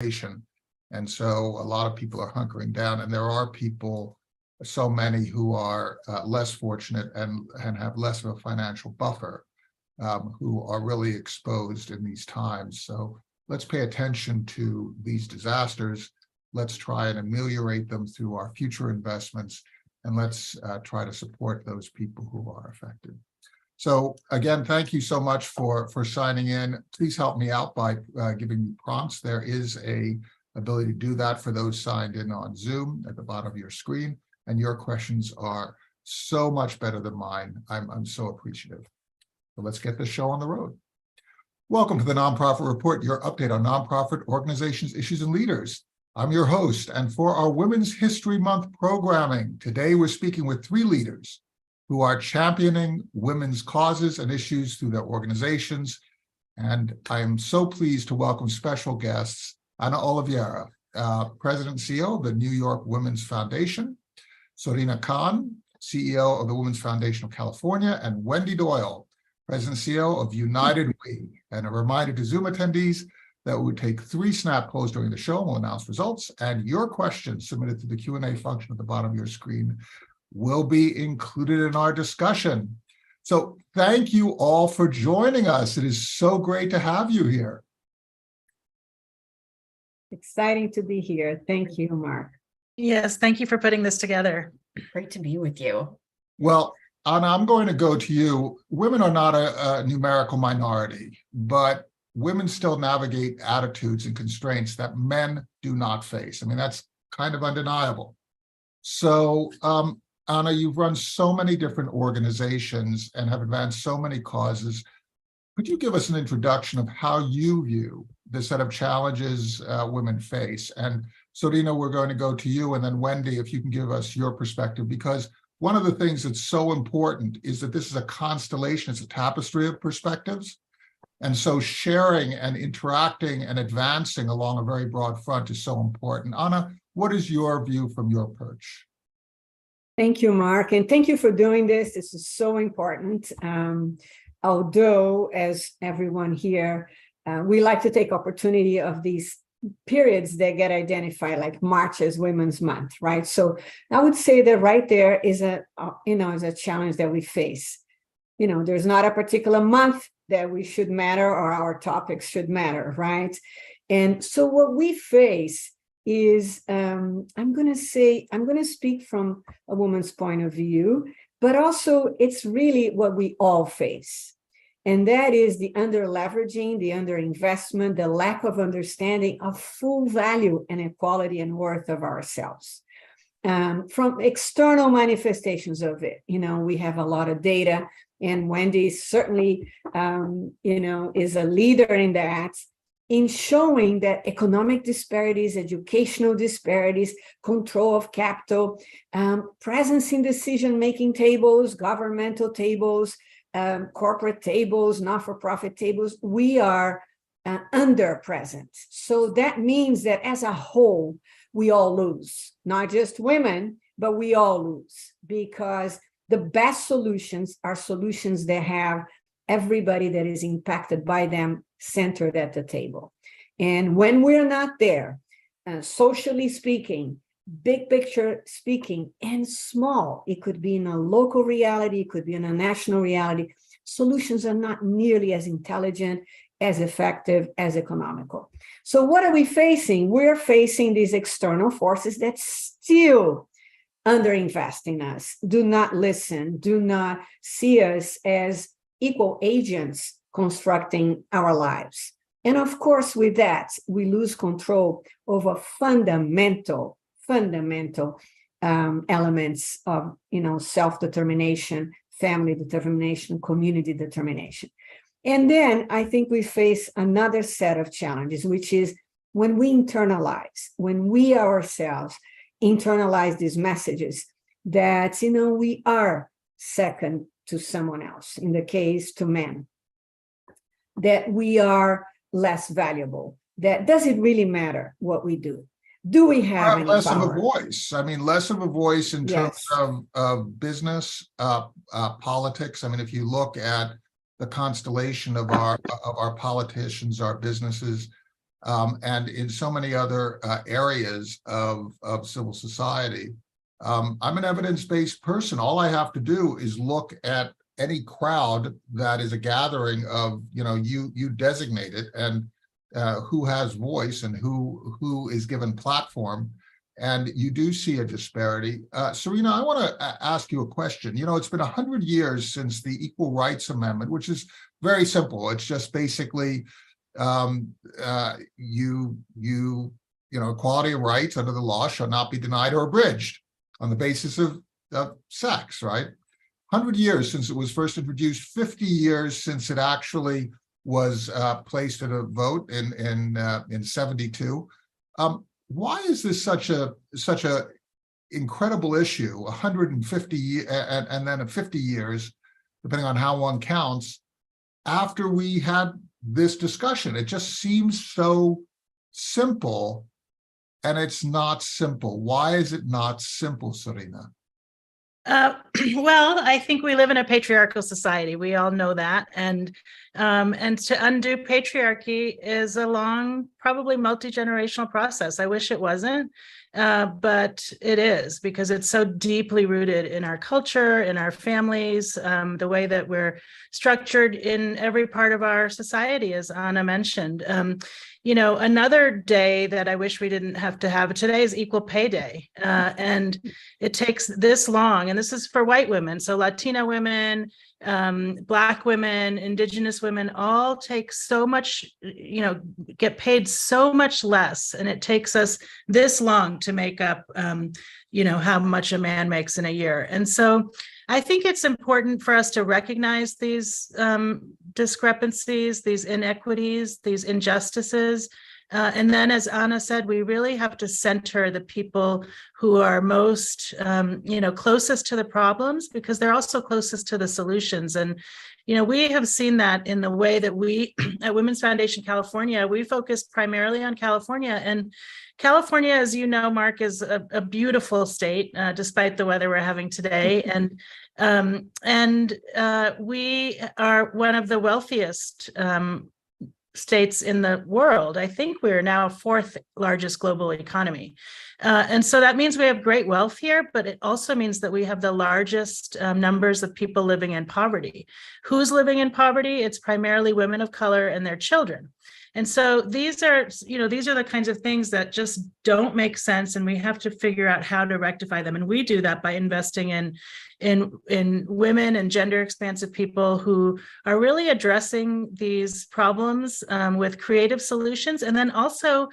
inflation. And so a lot of people are hunkering down, and there are people, so many who are less fortunate and have less of a financial buffer, who are really exposed in these times. So let's pay attention to these disasters. Let's try and ameliorate them through our future investments, and let's try to support those people who are affected. So again, thank you so much for signing in. Please help me out by giving me prompts. There is a ability to do that for those signed in on Zoom at the bottom of your screen. And your questions are so much better than mine. I'm so appreciative. So let's get this show on the road. Welcome to the Nonprofit Report, your update on nonprofit organizations, issues, and leaders. I'm your host, and for our Women's History Month programming, today we're speaking with 3 leaders who are championing women's causes and issues through their organizations. And I am so pleased to welcome special guests, Ana Oliveira, President and CEO of the New York Women's Foundation, Surina Khan, CEO of the Women's Foundation of California, and Wendy Doyle, President and CEO of United We. And a reminder to Zoom attendees that we would take 3 snap polls during the show, and we'll announce results, and your questions submitted through the Q&A function at the bottom of your screen will be included in our discussion. So thank you all for joining us. It is so great to have you here. Exciting to be here. Thank you, Mark. Yes, thank you for putting this together. Great to be with you. Well, Ana, I'm going to go to you. Women are not a numerical minority, but women still navigate attitudes and constraints that men do not face. I mean, that's kind of undeniable. So, Ana, you've run so many different organizations and have advanced so many causes. Could you give us an introduction of how you view the set of challenges women face? And Surina, we're going to go to you, and then Wendy, if you can give us your perspective, because one of the things that's so important is that this is a constellation, it's a tapestry of perspectives. And so sharing and interacting and advancing along a very broad front is so important. Ana, what is your view from your perch? Thank you, Mark, and thank you for doing this. This is so important. Although, as everyone here, we like to take opportunity of these periods that get identified, like March as Women's Month, right? So I would say that right there is a challenge that we face. There's not a particular month that we should matter or our topics should matter, right? And so what we face is, I'm going to speak from a woman's point of view, but also it's really what we all face. And that is the under-leveraging, the under-investment, the lack of understanding of full value and equality and worth of ourselves. From external manifestations of it, we have a lot of data, and Wendy certainly, is a leader in that, in showing that economic disparities, educational disparities, control of capital, presence in decision-making tables, governmental tables, corporate tables, not-for-profit tables, we are under-present. So that means that as a whole, we all lose, not just women, but we all lose, because the best solutions are solutions that have everybody that is impacted by them centered at the table. And when we're not there, socially speaking, big picture speaking, and small, it could be in a local reality, it could be in a national reality, solutions are not nearly as intelligent, as effective, as economical. So what are we facing? We're facing these external forces that still underinvest in us, do not listen, do not see us as equal agents constructing our lives. And of course, with that, we lose control over fundamental elements of, self-determination, family determination, community determination. And then I think we face another set of challenges, which is when we ourselves internalize these messages that, we are second to someone else, in the case to men, that we are less valuable, that does it really matter what we do? Do we have any less power? of a voice? I mean, less of a voice in terms of business, politics. I mean, if you look at the constellation of our politicians, our businesses, and in so many other areas of civil society. I'm an evidence-based person. All I have to do is look at any crowd that is a gathering of, you designate it, and who has voice and who is given platform. And you do see a disparity. Surina, I want to ask you a question. It's been 100 years since the Equal Rights Amendment, which is very simple. It's just basically equality of rights under the law shall not be denied or abridged on the basis of sex, right? 100 years since it was first introduced, 50 years since it actually was placed at a vote in 72. Why is this such a incredible issue? 150 and then 50 years, depending on how one counts, after we had this discussion. It just seems so simple, and it's not simple. Why is it not simple, Surina? Well, I think we live in a patriarchal society. We all know that. And to undo patriarchy is a long, probably multi-generational process. I wish it wasn't, but it is, because it's so deeply rooted in our culture, in our families. The way that we're structured in every part of our society, as Anna mentioned. Another day that I wish we didn't have to have today is Equal Pay Day. And it takes this long, and this is for white women. So Latina women, Black women, Indigenous women, all take so much, get paid so much less. And it takes us this long to make up, how much a man makes in a year. And so I think it's important for us to recognize these discrepancies, these inequities, these injustices. And then, as Anna said, we really have to center the people who are most, closest to the problems, because they're also closest to the solutions. And, we have seen that in the way that we at Women's Foundation California, we focus primarily on California. And California, as you know, Mark, is a beautiful state, despite the weather we're having today. And we are one of the wealthiest states in the world. I think we're now fourth largest global economy. And so that means we have great wealth here, but it also means that we have the largest numbers of people living in poverty. Who's living in poverty? It's primarily women of color and their children. And so these are the kinds of things that just don't make sense, and we have to figure out how to rectify them. And we do that by investing in women and gender expansive people who are really addressing these problems with creative solutions, and then also,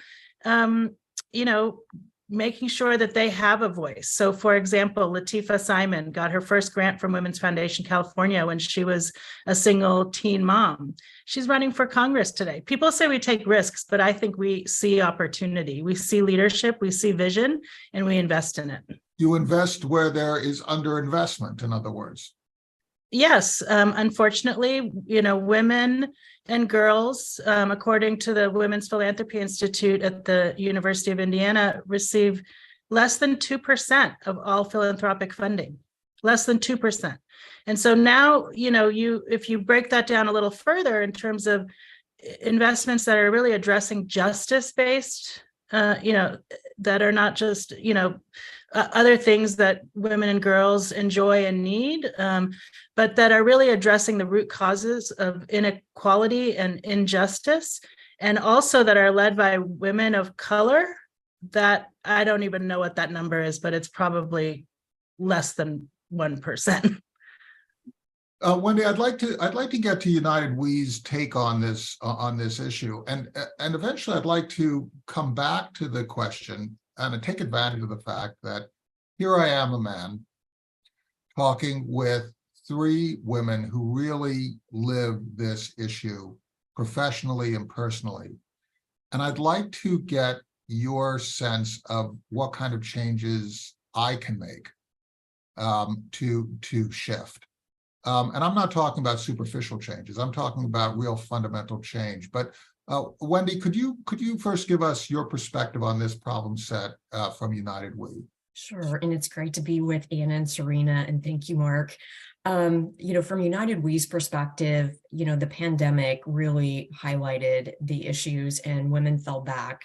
making sure that they have a voice. So, for example, Latifah Simon got her first grant from Women's Foundation California when she was a single teen mom. She's running for Congress today. People say we take risks, but I think we see opportunity. We see leadership, we see vision, and we invest in it. You invest where there is underinvestment, in other words. Yes, unfortunately, women and girls, according to the Women's Philanthropy Institute at the University of Indiana, receive less than 2% of all philanthropic funding, less than 2%. And so now, if you break that down a little further in terms of investments that are really addressing justice-based, that are not just, other things that women and girls enjoy and need, but that are really addressing the root causes of inequality and injustice, and also that are led by women of color, that I don't even know what that number is, but it's probably less than 1%. Wendy, I'd like to get to United We's take on this issue, and eventually I'd like to come back to the question and take advantage of the fact that here I am, a man, talking with three women who really live this issue professionally and personally, and I'd like to get your sense of what kind of changes I can make to shift. And I'm not talking about superficial changes. I'm talking about real fundamental change. But Wendy, could you first give us your perspective on this problem set from United We? Sure, and it's great to be with Anna and Surina, and thank you, Mark. From United We's perspective, the pandemic really highlighted the issues, and women fell back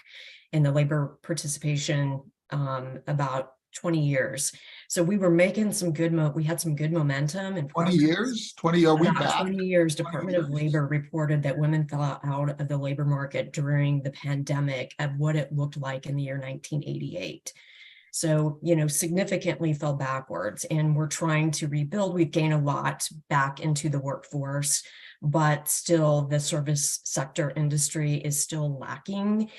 in the labor participation about 20 years. So we were making some good, we had some good momentum. And 20 years? 20, are we about back? 20 years, Department 20 of years? Labor reported that women fell out of the labor market during the pandemic of what it looked like in the year 1988. So, significantly fell backwards, and we're trying to rebuild. We've gained a lot back into the workforce, but still the service sector industry is still lacking,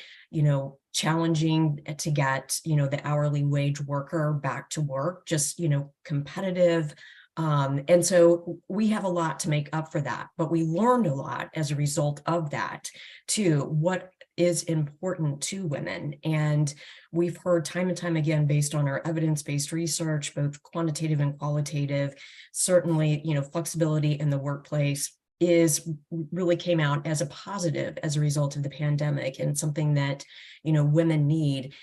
challenging to get, the hourly wage worker back to work, just, competitive. And so we have a lot to make up for that, but we learned a lot as a result of that too, what is important to women. And we've heard time and time again, based on our evidence-based research, both quantitative and qualitative, certainly, flexibility in the workplace really came out as a positive as a result of the pandemic, and something that, women need.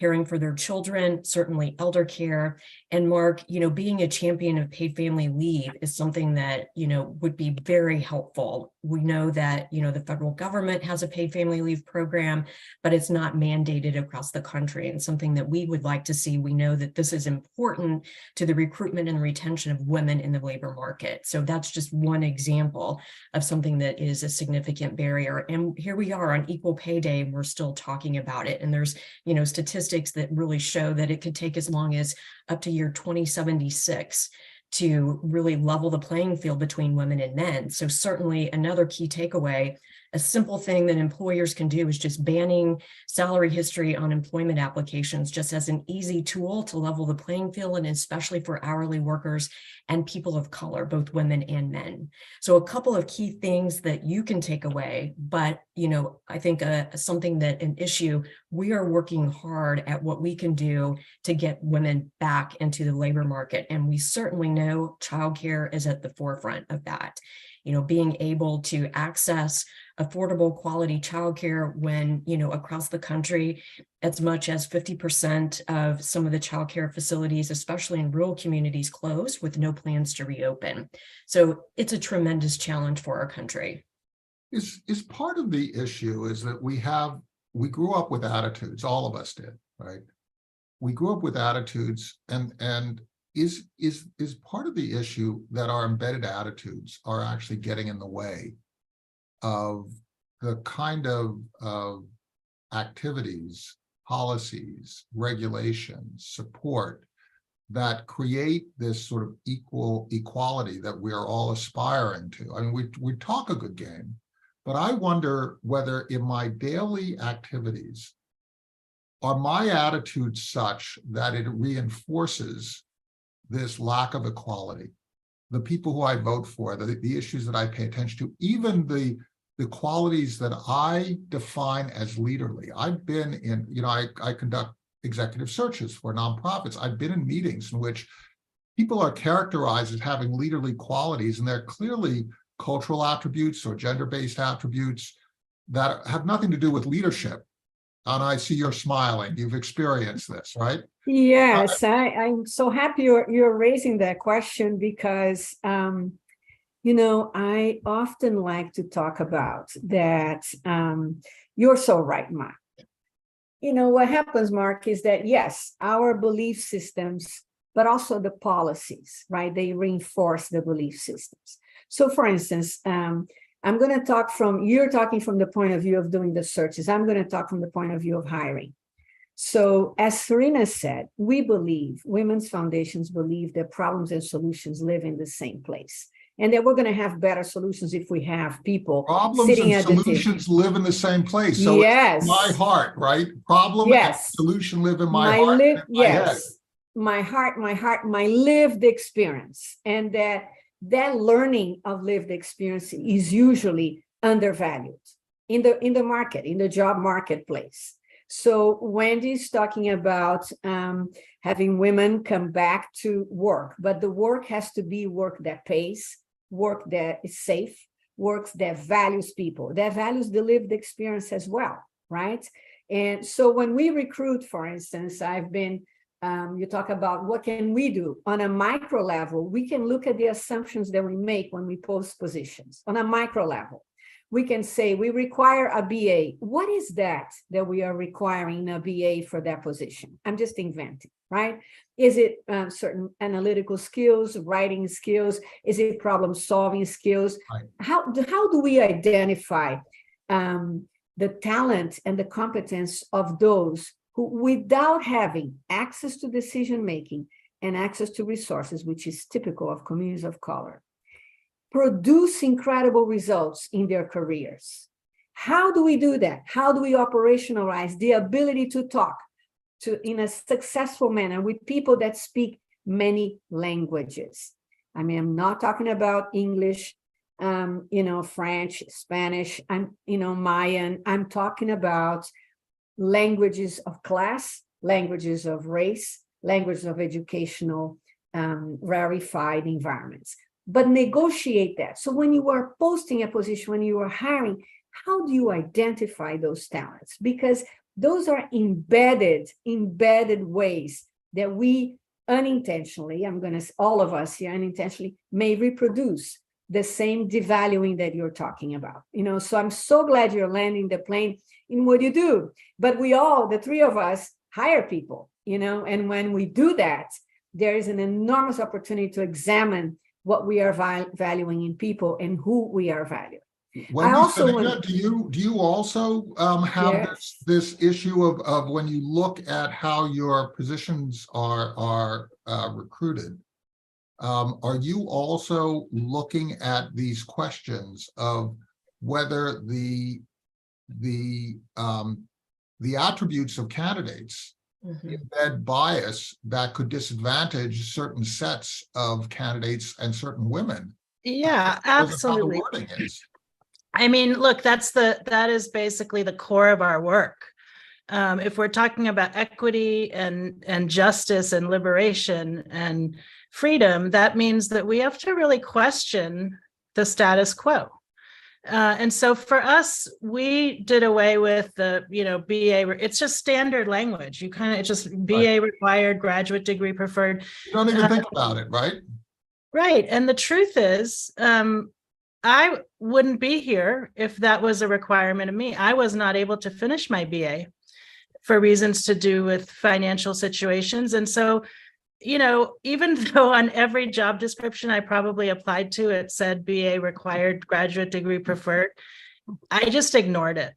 Caring for their children, certainly elder care. And Mark, being a champion of paid family leave is something that, would be very helpful. We know that, the federal government has a paid family leave program, but it's not mandated across the country, and something that we would like to see. We know that this is important to the recruitment and retention of women in the labor market. So that's just one example of something that is a significant barrier. And here we are on Equal Pay Day, and we're still talking about it. And there's, statistics that really show that it could take as long as up to year 2076 to really level the playing field between women and men. So certainly another key takeaway, a simple thing that employers can do is just banning salary history on employment applications, just as an easy tool to level the playing field, and especially for hourly workers and people of color, both women and men. So a couple of key things that you can take away, but I think an issue, we are working hard at what we can do to get women back into the labor market. And we certainly know childcare is at the forefront of that. Being able to access affordable quality childcare when, across the country, as much as 50% of some of the childcare facilities, especially in rural communities, closed with no plans to reopen. So it's a tremendous challenge for our country. Is part of the issue is that we grew up with attitudes, all of us did, right? We grew up with attitudes, and is part of the issue that our embedded attitudes are actually getting in the way of the kind of activities, policies, regulations, support that create this sort of equality that we are all aspiring to. I mean, we talk a good game, but I wonder whether in my daily activities, are my attitudes such that it reinforces this lack of equality? The people who I vote for, the issues that I pay attention to, even the qualities that I define as leaderly. I've been in, I conduct executive searches for nonprofits. I've been in meetings in which people are characterized as having leaderly qualities, and they're clearly cultural attributes or gender-based attributes that have nothing to do with leadership. And I see you're smiling. You've experienced this, right? Yes, I'm so happy you're raising that question, because I often like to talk about that. You're so right, Mark. What happens, Mark, is that, yes, our belief systems, but also the policies, right? They reinforce the belief systems. So for instance, I'm going to talk you're talking from the point of view of doing the searches. I'm going to talk from the point of view of hiring. So as Surina said, women's foundations believe that problems and solutions live in the same place, and that we're going to have better solutions if we have people sitting at the table. Problems and solutions live in the same place. So yes, it's my heart, right? Problem and solution live in my heart. My heart, my lived experience, and that learning of lived experience is usually undervalued in the market, in the job marketplace. So Wendy's talking about having women come back to work, but the work has to be work that pays, work that is safe, work that values people, that values the lived experience as well, right? And so when we recruit, for instance, I've been You talk about what can we do on a micro level. We can look at the assumptions that we make when we post positions on a micro level. We can say we require a BA. What is that we are requiring a BA for that position? I'm just inventing, right? Is it certain analytical skills, writing skills? Is it problem solving skills? Right. How do we identify the talent and the competence of those who, without having access to decision making and access to resources, which is typical of communities of color, produce incredible results in their careers? How do we do that? How do we operationalize the ability to talk in a successful manner with people that speak many languages? I mean, I'm not talking about English, French, Spanish, Mayan. I'm talking about languages of class, languages of race, languages of educational rarefied environments. But negotiate that. So when you are posting a position, when you are hiring, how do you identify those talents? Because those are embedded ways that we unintentionally, all of us here unintentionally, may reproduce the same devaluing that you're talking about. So I'm so glad you're landing the plane in what you do. But we all, the three of us, hire people, and when we do that, there is an enormous opportunity to examine what we are valuing in people and who we are valuing. Wendy, Surina, do you also have Yes. this issue of when you look at how your positions are recruited? Are you also looking at these questions of whether the attributes of candidates embed bias that could disadvantage certain sets of candidates and certain women? Yeah, Because of how the absolutely. wording is. I mean, look, that is basically the core of our work. If we're talking about equity and justice and liberation and freedom, that means that we have to really question the status quo. And so for us, we did away with the, BA, it's just standard language. It's just BA required, graduate degree preferred. You don't even think about it, right? Right. And the truth is, I wouldn't be here if that was a requirement of me. I was not able to finish my BA for reasons to do with financial situations. And so, even though on every job description I probably applied to, it said BA required, graduate degree preferred, I just ignored it.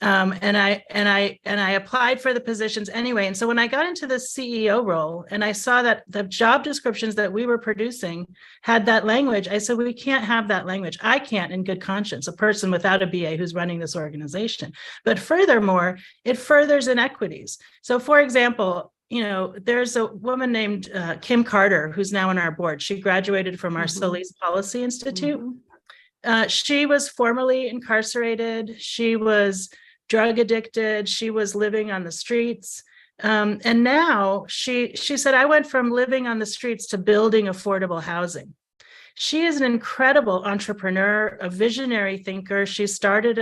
And I applied for the positions anyway. And so when I got into the CEO role and I saw that the job descriptions that we were producing had that language, I said, we can't have that language. I can't in good conscience, a person without a BA who's running this organization. But furthermore, it furthers inequities. So for example, there's a woman named Kim Carter, who's now on our board. She graduated from our Solis Policy Institute. She was formerly incarcerated. She was drug addicted. She was living on the streets. And now she said, I went from living on the streets to building affordable housing. She is an incredible entrepreneur, a visionary thinker. She founded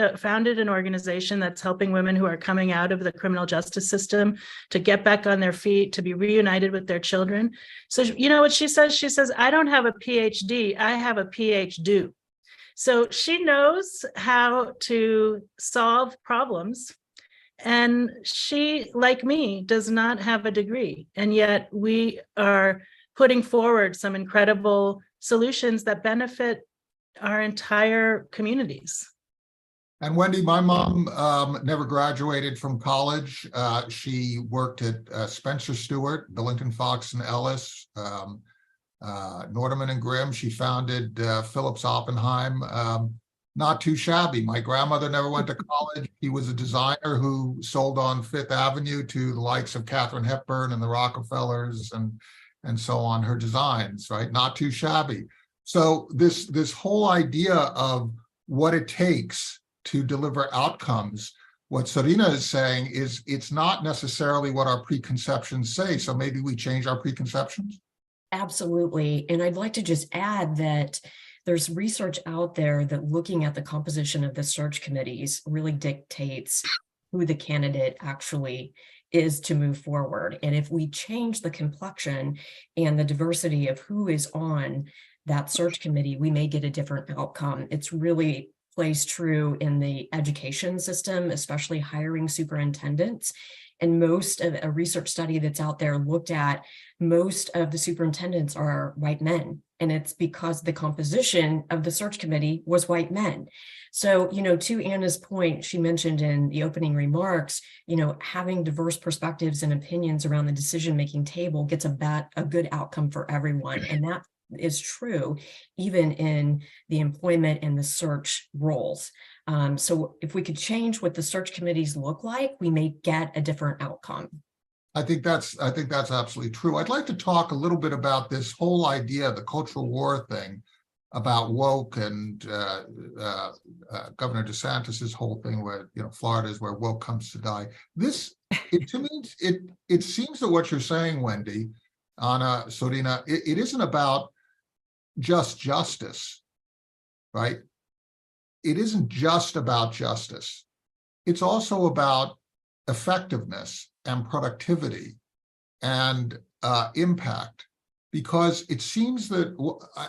an organization that's helping women who are coming out of the criminal justice system to get back on their feet, to be reunited with their children. So you know what she says? She says, I don't have a PhD, I have a PhD. So she knows how to solve problems. And she, like me, does not have a degree. And yet we are putting forward some incredible solutions that benefit our entire communities. And Wendy, my mom never graduated from college. She worked at Spencer Stewart, Billington, Fox and Ellis, Norderman and Grimm. She founded Phillips Oppenheim. Not too shabby. My grandmother never went to college. He was a designer who sold on Fifth Avenue to the likes of Katharine Hepburn and the Rockefellers and so on, her designs, right? Not too shabby. So this whole idea of what it takes to deliver outcomes, what Surina is saying is it's not necessarily what our preconceptions say. So maybe we change our preconceptions? Absolutely. And I'd like to just add that there's research out there that looking at the composition of the search committees really dictates who the candidate actually is to move forward. And if we change the complexion and the diversity of who is on that search committee, we may get a different outcome. It's really plays true in the education system, especially hiring superintendents. And most of a research study that's out there looked at, most of the superintendents are white men. And it's because the composition of the search committee was white men. So, to Anna's point, she mentioned in the opening remarks, having diverse perspectives and opinions around the decision-making table gets a good outcome for everyone. And that is true even in the employment and the search roles. So if we could change what the search committees look like, we may get a different outcome. I think that's absolutely true. I'd like to talk a little bit about this whole idea, the cultural war thing, about woke, and Governor DeSantis's whole thing where, Florida is where woke comes to die. To me, it seems that what you're saying, Wendy, Anna, Surina, it isn't about just justice, right? It isn't just about justice. It's also about effectiveness and productivity and impact, because it seems that,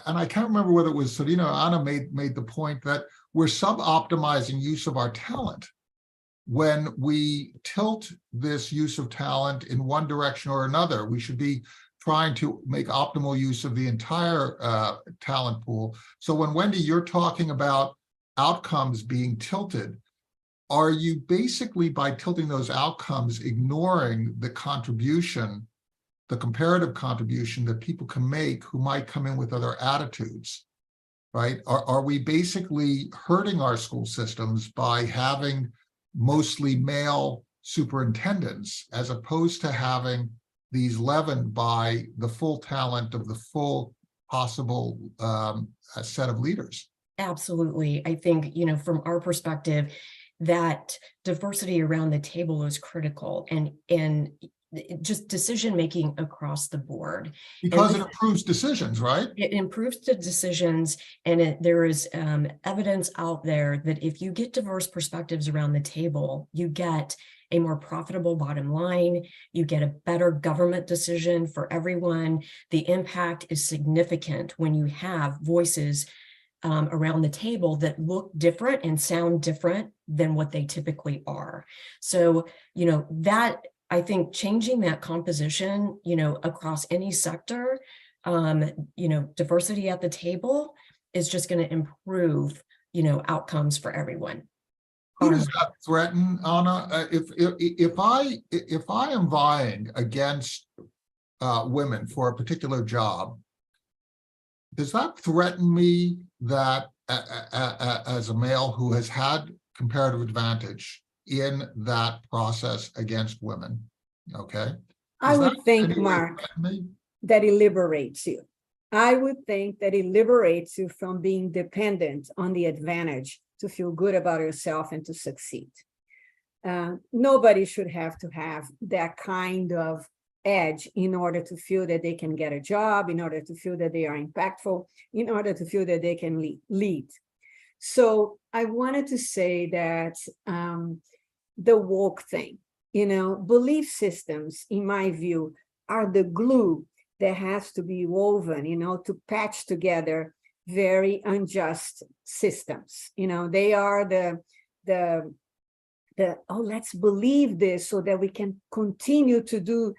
and I can't remember whether it was Surina or Anna made the point that we're sub-optimizing use of our talent when we tilt this use of talent in one direction or another. We should be trying to make optimal use of the entire talent pool. So when, Wendy, you're talking about outcomes being tilted, are you basically, by tilting those outcomes, ignoring the contribution, the comparative contribution that people can make who might come in with other attitudes, right? Are we basically hurting our school systems by having mostly male superintendents as opposed to having these leavened by the full talent of the full possible set of leaders? Absolutely. I think, from our perspective, that diversity around the table is critical, and just decision making across the board. Because it improves decisions, right? It improves the decisions, and there is evidence out there that if you get diverse perspectives around the table, you get a more profitable bottom line, you get a better government decision for everyone. The impact is significant when you have voices around the table that look different and sound different than what they typically are. So, that, I think, changing that composition, across any sector, diversity at the table is just going to improve, outcomes for everyone. Who does that threaten, Anna? If I am vying against women for a particular job, does that threaten me that as a male who has had comparative advantage in that process against women? Okay. I would think, Mark, that it liberates you. I would think that it liberates you from being dependent on the advantage to feel good about yourself and to succeed. Nobody should have to have that kind of edge in order to feel that they can get a job, in order to feel that they are impactful, in order to feel that they can lead. So I wanted to say that the woke thing, belief systems, in my view, are the glue that has to be woven, to patch together very unjust systems. They are the oh, let's believe this so that we can continue to do,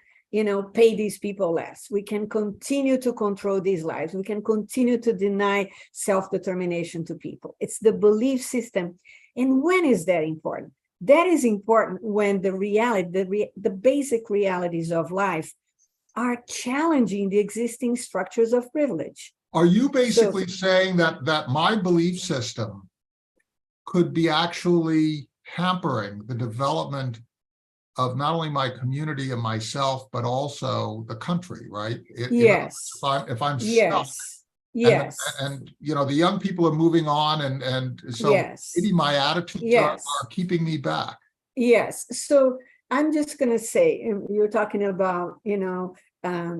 pay these people less. We can continue to control these lives. We can continue to deny self-determination to people. It's the belief system. And when is that important? That is important when the reality, the basic realities of life are challenging the existing structures of privilege. Are you basically saying that my belief system could be actually hampering the development of not only my community and myself, but also the country, right? Yes. If I'm yes. stuck. Yes. And the young people are moving on, and so yes. maybe my attitudes are keeping me back. Yes. So I'm just going to say, you're talking about,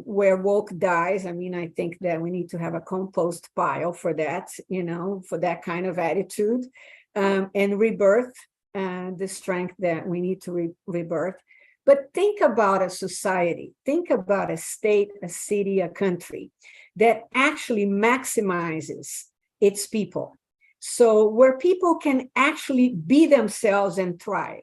where woke dies. I mean, I think that we need to have a compost pile for that, for that kind of attitude. And rebirth the strength that we need to rebirth. But think about a society, think about a state, a city, a country that actually maximizes its people. So where people can actually be themselves and thrive.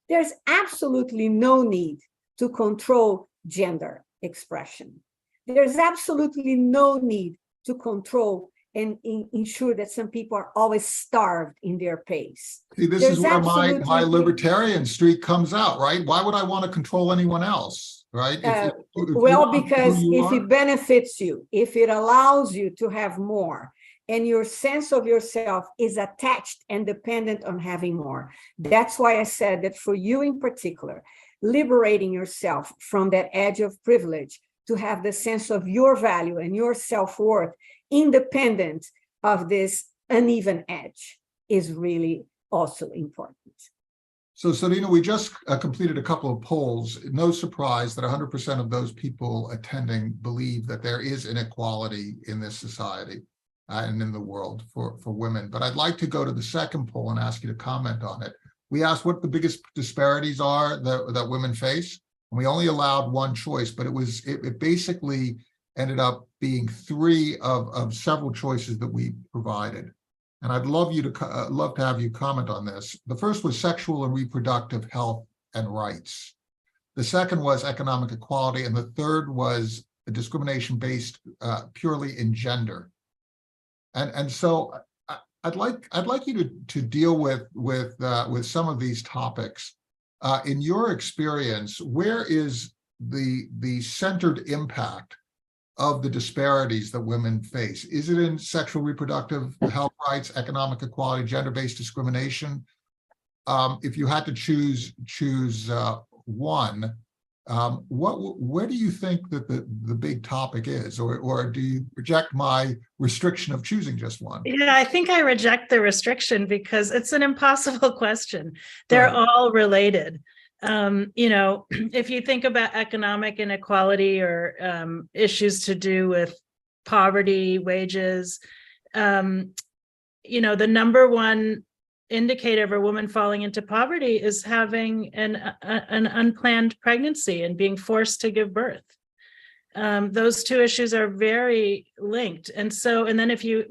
There's absolutely no need to control gender expression. There's absolutely no need to control and ensure that some people are always starved in their pace. See, this There's is where my absolutely- libertarian streak comes out, right? Why would I want to control anyone else, right? If you Well, are who because you if are- it benefits you, if it allows you to have more, and your sense of yourself is attached and dependent on having more. That's why I said that for you in particular, liberating yourself from that edge of privilege to have the sense of your value and your self-worth independent of this uneven edge is really also important. So, Surina, we just completed a couple of polls. No surprise that 100% of those people attending believe that there is inequality in this society and in the world for women. But I'd like to go to the second poll and ask you to comment on it. We asked what the biggest disparities are that women face, and we only allowed one choice, but it basically ended up being three of several choices that we provided. And I'd love to have you comment on this. The first was sexual and reproductive health and rights. The second was economic equality, and the third was discrimination based purely in gender. And so I'd like you to deal with some of these topics. In your experience, where is the centered impact of the disparities that women face? Is it in sexual reproductive health rights, economic equality, gender-based discrimination? If you had to choose one, where do you think that the big topic is, or do you reject my restriction of choosing just one? Yeah, I think I reject the restriction because it's an impossible question. They're Right. all related. If you think about economic inequality or issues to do with poverty, wages, the number one indicator of a woman falling into poverty is having an unplanned pregnancy and being forced to give birth. Those two issues are very linked. And then if you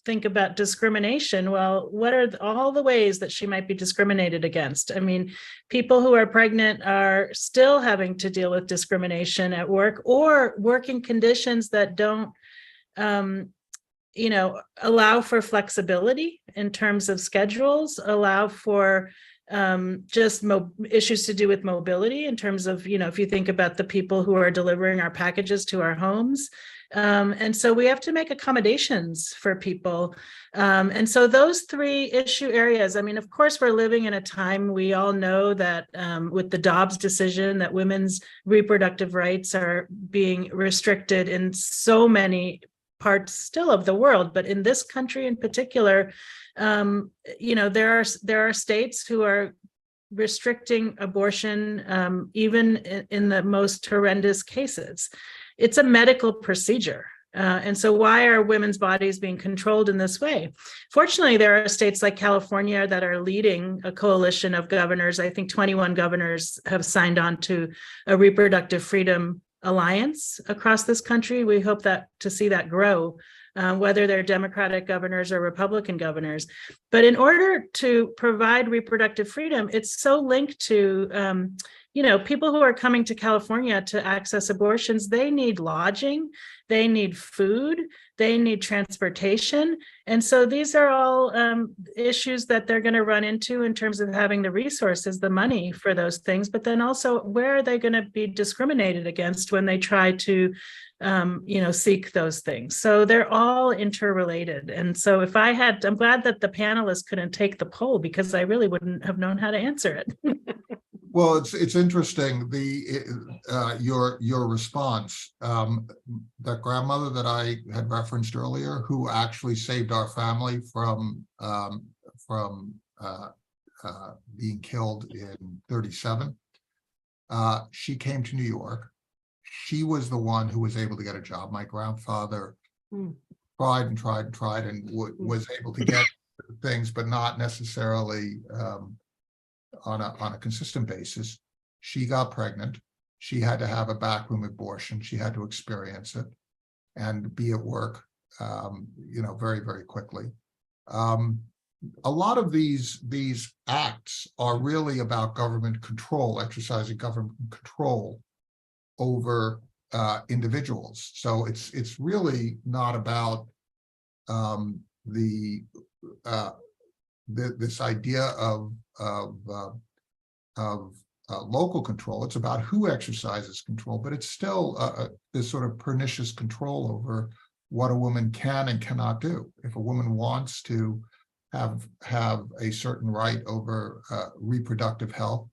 think about discrimination, well, what are all the ways that she might be discriminated against? I mean, people who are pregnant are still having to deal with discrimination at work or working conditions that don't allow for flexibility in terms of schedules, allow for issues to do with mobility in terms of, if you think about the people who are delivering our packages to our homes. And so we have to make accommodations for people. And so those three issue areas, I mean, of course, we're living in a time, we all know that with the Dobbs decision that women's reproductive rights are being restricted in so many parts still of the world, but in this country in particular, there are states who are restricting abortion, even in the most horrendous cases. It's a medical procedure. And so why are women's bodies being controlled in this way? Fortunately, there are states like California that are leading a coalition of governors. I think 21 governors have signed on to a reproductive freedom alliance across this country. We hope to see that grow, whether they're Democratic governors or Republican governors. But in order to provide reproductive freedom, it's so linked to, people who are coming to California to access abortions, they need lodging, they need food, they need transportation. And so these are all issues that they're going to run into in terms of having the resources, the money for those things, but then also where are they going to be discriminated against when they try to seek those things. So they're all interrelated. And so I'm glad that the panelists couldn't take the poll because I really wouldn't have known how to answer it. Well, it's interesting, your response. That grandmother that I had referenced earlier, who actually saved our family from being killed in 1937. She came to New York. She was the one who was able to get a job. My grandfather tried and was able to get things, but not necessarily on a consistent basis. She got pregnant. She had to have a backroom abortion. She had to experience it and be at work, very, very quickly. A lot of these acts are really about government control, exercising government control over individuals. So it's really not about this idea of local control. It's about who exercises control, but it's still this sort of pernicious control over what a woman can and cannot do. If a woman wants to have a certain right over reproductive health,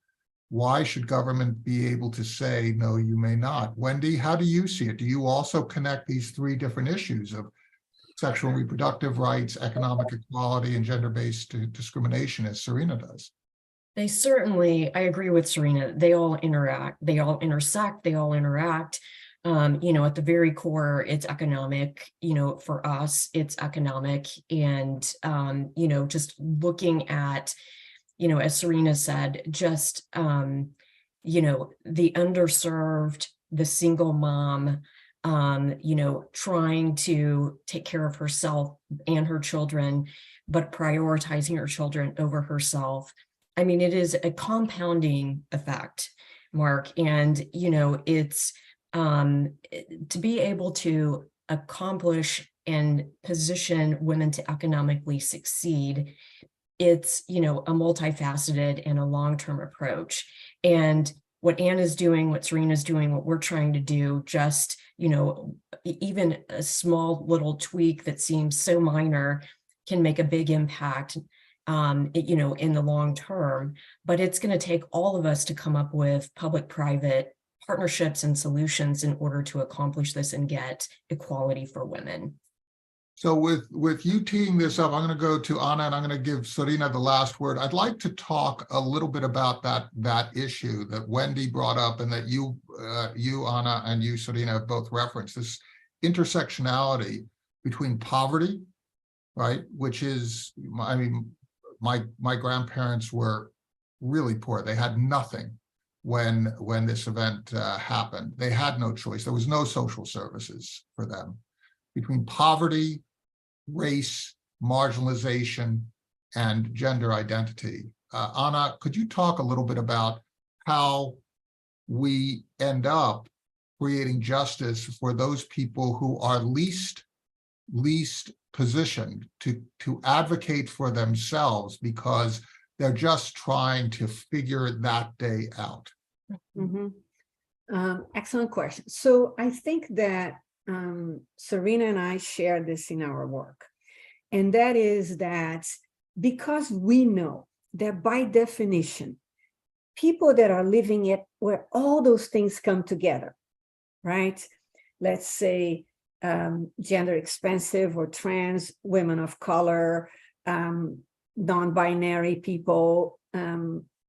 why should government be able to say, no, you may not? Wendy, how do you see it? Do you also connect these three different issues of sexual and reproductive rights, economic equality, and gender-based discrimination as Surina does? They certainly, I agree with Surina, they all interact, they all intersect, they all interact. At the very core, it's economic, for us, it's economic. And, just looking at, as Surina said, just, the underserved, the single mom, trying to take care of herself and her children, but prioritizing her children over herself. I mean, it is a compounding effect, Mark, and, it's to be able to accomplish and position women to economically succeed. It's, a multifaceted and a long-term approach. And what Anne is doing, what Surina's doing, what we're trying to do, just, even a small little tweak that seems so minor can make a big impact, in the long term. But it's going to take all of us to come up with public-private partnerships and solutions in order to accomplish this and get equality for women. So with you teeing this up, I'm going to go to Anna, and I'm going to give Surina the last word. I'd like to talk a little bit about that issue that Wendy brought up, and that you Anna, and you Surina have both referenced, this intersectionality between poverty, right? Which is, I mean, my grandparents were really poor. They had nothing when this event happened. They had no choice. There was no social services for them. Between poverty, race, marginalization, and gender identity. Anna, could you talk a little bit about how we end up creating justice for those people who are least positioned to advocate for themselves because they're just trying to figure that day out? Excellent question. So I think that Surina and I share this in our work. And that is that because we know that by definition, people that are living it where all those things come together, right? Let's say gender expansive or trans, women of color, non-binary people,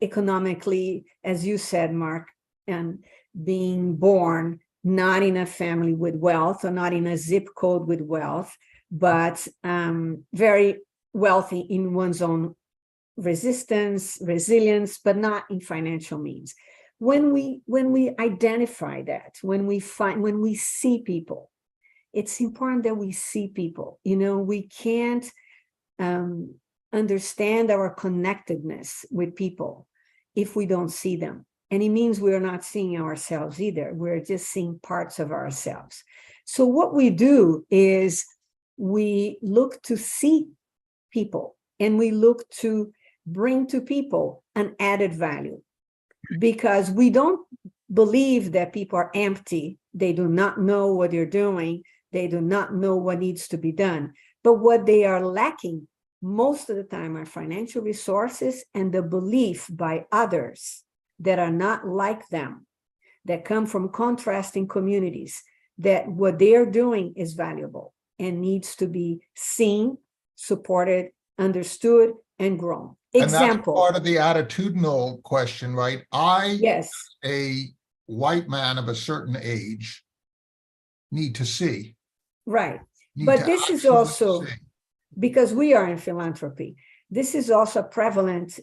economically, as you said, Mark, and being born not in a family with wealth or not in a zip code with wealth, but very wealthy in one's own resilience, but not in financial means. When we identify that, when we see people, it's important that we see people. We can't understand our connectedness with people if we don't see them. And it means we're not seeing ourselves either. We're just seeing parts of ourselves. So what we do is we look to see people, and we look to bring to people an added value, because we don't believe that people are empty. They do not know what they're doing. They do not know what needs to be done. But what they are lacking most of the time are financial resources and the belief by others that are not like them, that come from contrasting communities, that what they're doing is valuable and needs to be seen, supported, understood, and grown. Example. And that's part of the attitudinal question, right? Yes. A white man of a certain age, need to see. Right. But this is also, because we are in philanthropy, This is also a prevalent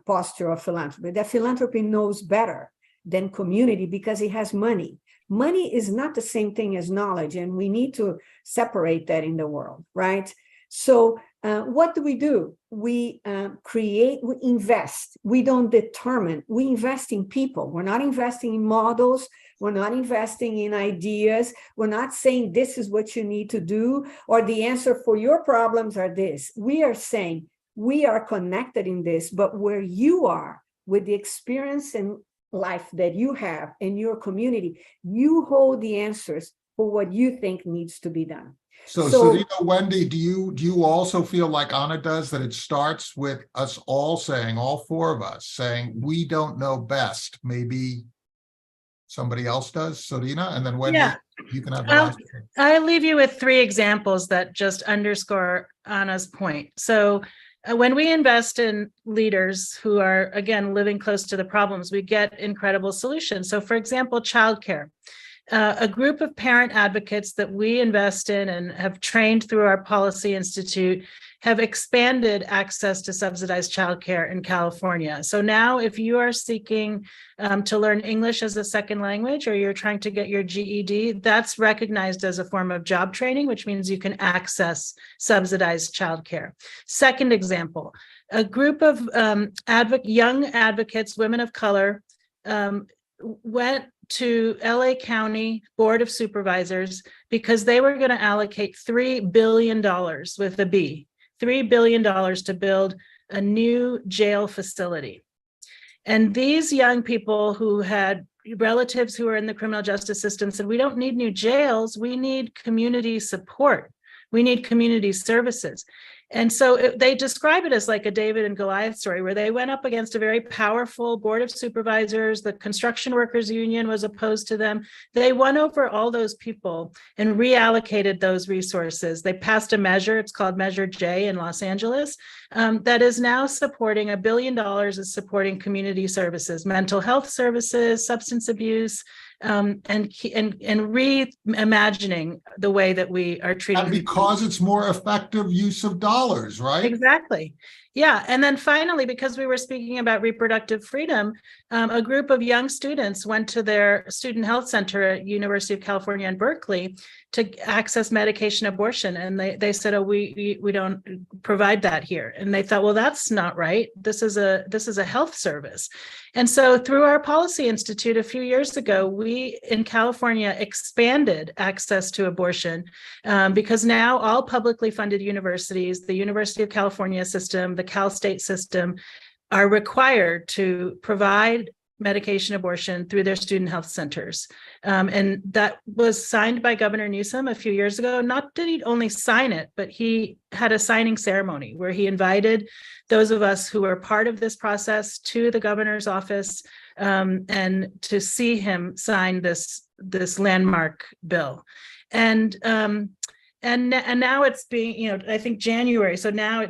posture of philanthropy, that philanthropy knows better than community because it has money. Money is not the same thing as knowledge, and we need to separate that in the world, right? So what do? We create, we invest. We don't determine. We invest in people. We're not investing in models. We're not investing in ideas. We're not saying this is what you need to do, or the answer for your problems are this. We are saying we are connected in this, but where you are with the experience and life that you have in your community, you hold the answers for what you think needs to be done. So Surina, Wendy, do you also feel like Anna does, that it starts with us all saying, all four of us saying, we don't know best, maybe somebody else does? Surina, and then Wendy, Yeah. you can have the last one. I leave you with 3 examples that just underscore Anna's point. So when we invest in leaders who are, again, living close to the problems, we get incredible solutions. So for example, childcare. A group of parent advocates that we invest in and have trained through our Policy Institute have expanded access to subsidized childcare in California. So now if you are seeking to learn English as a second language, or you're trying to get your GED, that's recognized as a form of job training, which means you can access subsidized childcare. Second example, a group of young advocates, women of color, went to LA County Board of Supervisors because they were going to allocate $3 billion with a B, $3 billion to build a new jail facility. And these young people who had relatives who were in the criminal justice system said, we don't need new jails, we need community support. We need community services. And so they describe it as like a David and Goliath story, where they went up against a very powerful board of supervisors. The construction workers union was opposed to them. They won over all those people and reallocated those resources. They passed a measure, it's called Measure J in Los Angeles, that is now supporting $1 billion, is supporting community services, mental health services, substance abuse, and reimagining the way that we are treating. And because it's more effective use of dollars, right? Exactly. Yeah. And then finally, because we were speaking about reproductive freedom, a group of young students went to their student health center at University of California in Berkeley to access medication abortion. And they said, oh, we don't provide that here. And they thought, well, that's not right. This is a health service. And so through our Policy Institute a few years ago, we in California expanded access to abortion because now all publicly funded universities, the University of California system, the Cal State system, are required to provide medication abortion through their student health centers. And that was signed by Governor Newsom a few years ago. Not did he only sign it, but he had a signing ceremony where he invited those of us who were part of this process to the governor's office and to see him sign this landmark bill. And now it's being, I think January. So now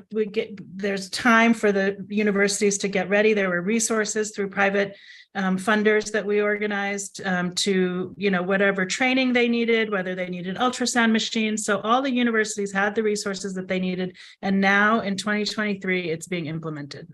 there's time for the universities to get ready. There were resources through private funders that we organized to, whatever training they needed, whether they needed ultrasound machines. So all the universities had the resources that they needed. And now in 2023, it's being implemented.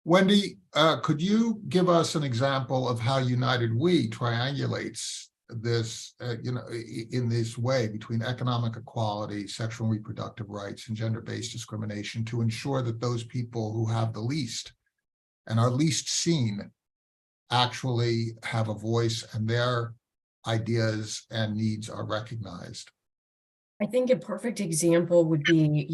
Wendy, could you give us an example of how United We triangulates this, in this way between economic equality, sexual and reproductive rights, and gender-based discrimination to ensure that those people who have the least and are least seen actually have a voice and their ideas and needs are recognized? I think a perfect example would be,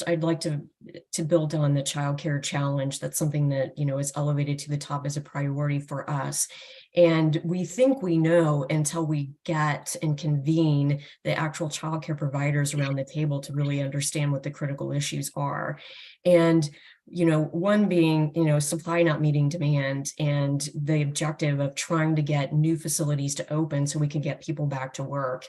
I'd like to build on the childcare challenge. That's something that, is elevated to the top as a priority for us. And we think we know until we get and convene the actual childcare providers around the table to really understand what the critical issues are. And one being, supply not meeting demand, and the objective of trying to get new facilities to open so we can get people back to work.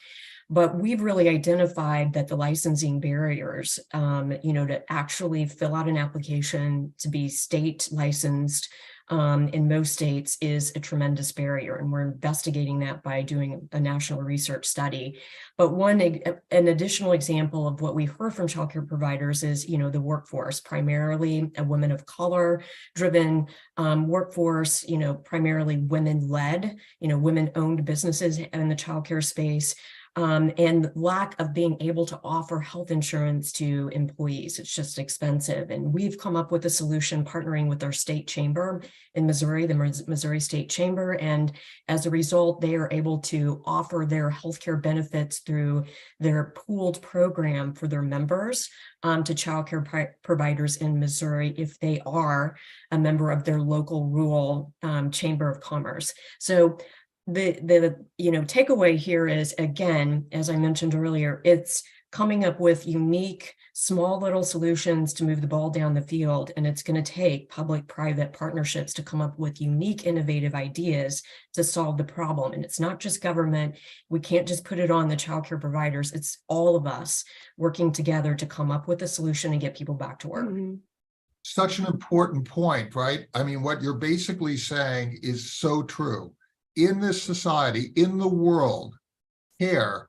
But we've really identified that the licensing barriers, to actually fill out an application to be state licensed, in most states is a tremendous barrier. And we're investigating that by doing a national research study. But an additional example of what we heard from childcare providers is, the workforce, primarily a women of color driven workforce, primarily women led, women owned businesses in the childcare space. And lack of being able to offer health insurance to employees. It's just expensive. And we've come up with a solution partnering with our state chamber in Missouri, the Missouri State Chamber. And as a result, they are able to offer their healthcare benefits through their pooled program for their members to childcare providers in Missouri if they are a member of their local rural chamber of commerce. So the takeaway here is, again, as I mentioned earlier, it's coming up with unique small little solutions to move the ball down the field, and it's going to take public-private partnerships to come up with unique innovative ideas to solve the problem. And it's not just government. We can't just put it on the childcare providers. It's all of us working together to come up with a solution and get people back to work. Mhm. Such an important point, right? I mean, what you're basically saying is so true. In this society, in the world, caring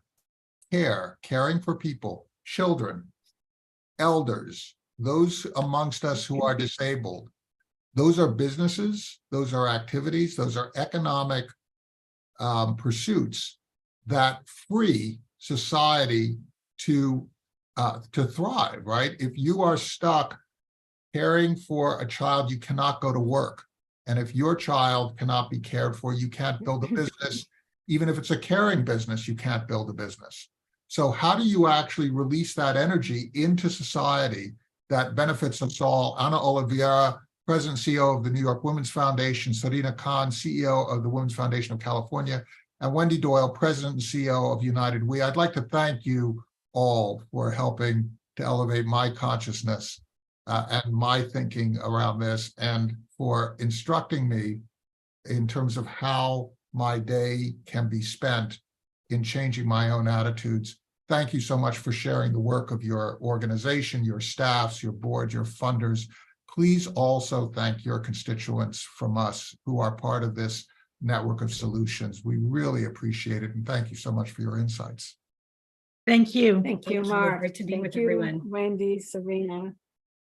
for people, children, elders, those amongst us who are disabled, those are businesses, those are activities, those are economic pursuits that free society to thrive, right? If you are stuck caring for a child, you cannot go to work. And if your child cannot be cared for, you can't build a business. Even if it's a caring business, you can't build a business. So how do you actually release that energy into society that benefits us all? Ana Oliveira, President and CEO of the New York Women's Foundation, Surina Khan, CEO of the Women's Foundation of California, and Wendy Doyle, President and CEO of United We. I'd like to thank you all for helping to elevate my consciousness and my thinking around this, and for instructing me in terms of how my day can be spent in changing my own attitudes. Thank you so much for sharing the work of your organization, your staffs, your board, your funders. Please also thank your constituents from us who are part of this network of solutions. We really appreciate it, and thank you so much for your insights. Thank you. Thank you, Thank you. Mark. Great to be Thank with you, everyone. Wendy, Surina.